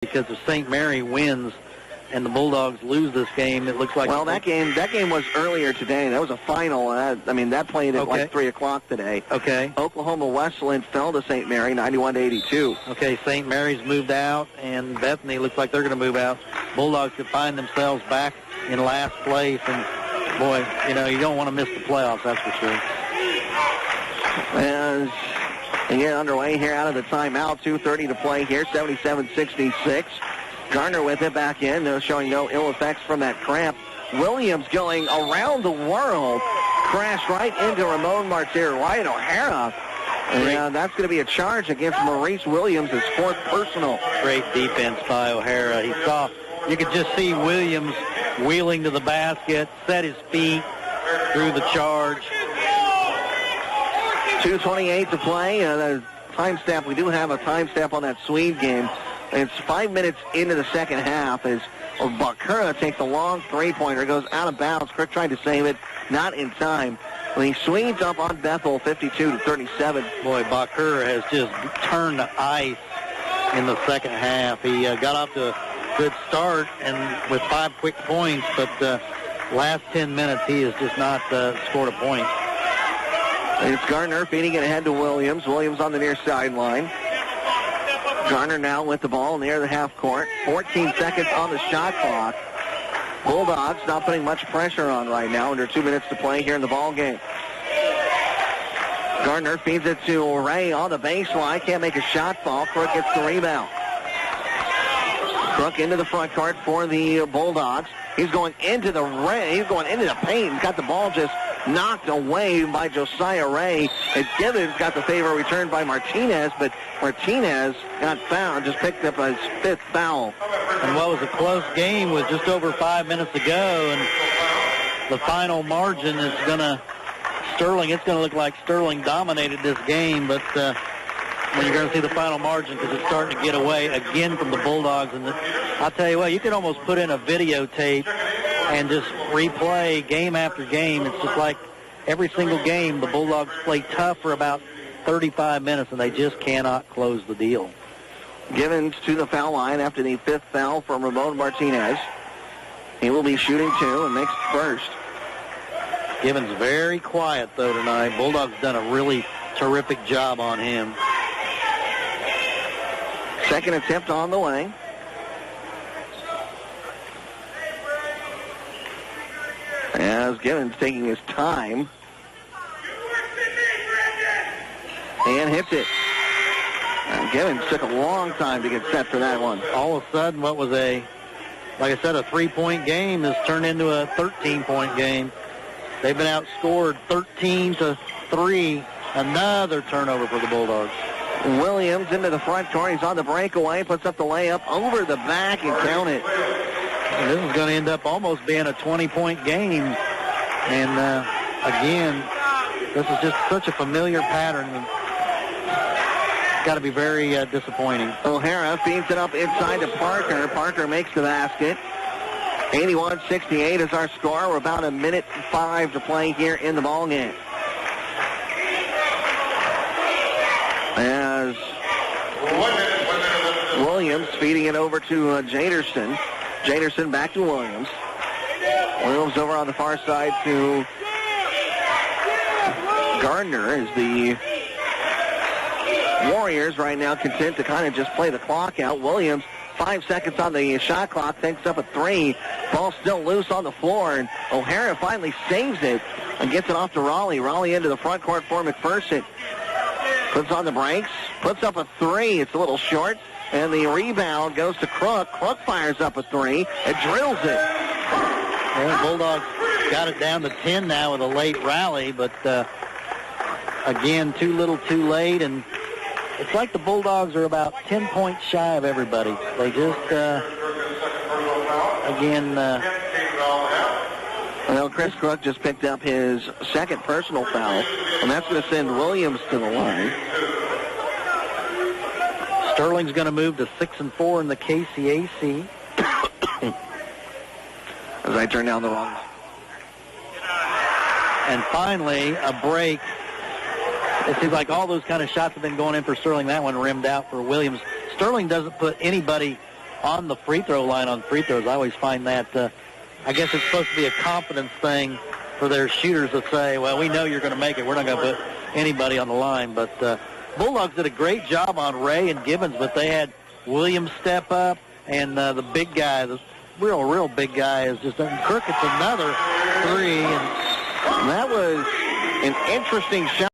because if St. Mary wins and the Bulldogs lose this game, it looks like... Well, that game was earlier today. That was a final. That played at like 3 o'clock today. Okay. Oklahoma Westland fell to St. Mary, 91-82. Okay, St. Mary's moved out, and Bethany looks like they're going to move out. Bulldogs could find themselves back in last place, and, boy, you don't want to miss the playoffs, that's for sure. As they get underway here out of the timeout, 2:30 to play here, 77-66. Gardner with it back in. They're showing no ill effects from that cramp. Williams going around the world. Crashed right into Ramon Martir, Wyatt O'Hara. And that's going to be a charge against Maurice Williams, his 4th personal. Great defense by O'Hara. You could just see Williams wheeling to the basket, set his feet, through the charge. 2:28 to play. The timestamp, we do have a timestamp on that Swede game. It's 5 minutes into the second half as Bakura takes a long three-pointer, goes out of bounds. Crick tried to save it, not in time. The Swedes up on Bethel, 52-37. Boy, Bakura has just turned the ice in the second half. He got off to a good start and with 5 quick points, but last 10 minutes he has just not scored a point. It's Gardner feeding it ahead to Williams. Williams on the near sideline. Gardner now with the ball near the half court. 14 seconds on the shot clock. Bulldogs not putting much pressure on right now. Under 2 minutes to play here in the ball game. Gardner feeds it to Ray on the baseline. Can't make a shot. Fall. Crook gets the rebound. Crook into the front court for the Bulldogs. He's going into the Ray. He's going into the paint. He's got the ball just knocked away by Josiah Ray. And Gibbons got the favor returned by Martinez, but Martinez got fouled, just picked up his 5th foul. And what was a close game with just over 5 minutes to go, and the final margin is it's going to look like Sterling dominated this game, but when you're going to see the final margin, because it's starting to get away again from the Bulldogs. And I'll tell you what, you could almost put in a videotape and just replay game after game. It's just like every single game, the Bulldogs play tough for about 35 minutes, and they just cannot close the deal. Gibbons to the foul line after the 5th foul from Ramon Martinez. He will be shooting 2 and makes first. Gibbons very quiet, though, tonight. Bulldogs done a really terrific job on him. Second attempt on the way. As Gibbons taking his time. And hits it. And Gibbons took a long time to get set for that one. All of a sudden, what was like I said, a 3-point game has turned into a 13-point game. They've been outscored 13-3. Another turnover for the Bulldogs. Williams into the front court. He's on the breakaway. Puts up the layup over the back and count it. And this is going to end up almost being a 20-point game. And, again, this is just such a familiar pattern. It's got to be very disappointing. O'Hara feeds it up inside to Parker. Parker makes the basket. 81-68 is our score. We're about 1:05 to play here in the ball game. As Williams feeding it over to Jaderson. Jaderson back to Williams. Williams over on the far side to Gardner as the Warriors right now content to kind of just play the clock out. Williams, 5 seconds on the shot clock, takes up a 3. Ball still loose on the floor, and O'Hara finally saves it and gets it off to Raleigh. Raleigh into the front court for McPherson. Puts on the brakes, puts up a 3. It's a little short, and the rebound goes to Crook. Crook fires up a 3 and drills it. Well, Bulldogs got it down to 10 now with a late rally, but again, too little too late, and it's like the Bulldogs are about 10 points shy of everybody. They just, well, Chris Crook just picked up his 2nd personal foul, and that's going to send Williams to the line. Sterling's going to move to 6-4 in the KCAC. As I turn down the wrong. And finally, a break. It seems like all those kind of shots have been going in for Sterling. That one rimmed out for Williams. Sterling doesn't put anybody on the free throw line on free throws. I always find that, I guess it's supposed to be a confidence thing for their shooters to say, well, we know you're going to make it. We're not going to put anybody on the line. But Bulldogs did a great job on Ray and Gibbons, but they had Williams step up, and the big guy, the real big guy, is just Kirk. It's another three. And that was an interesting shot.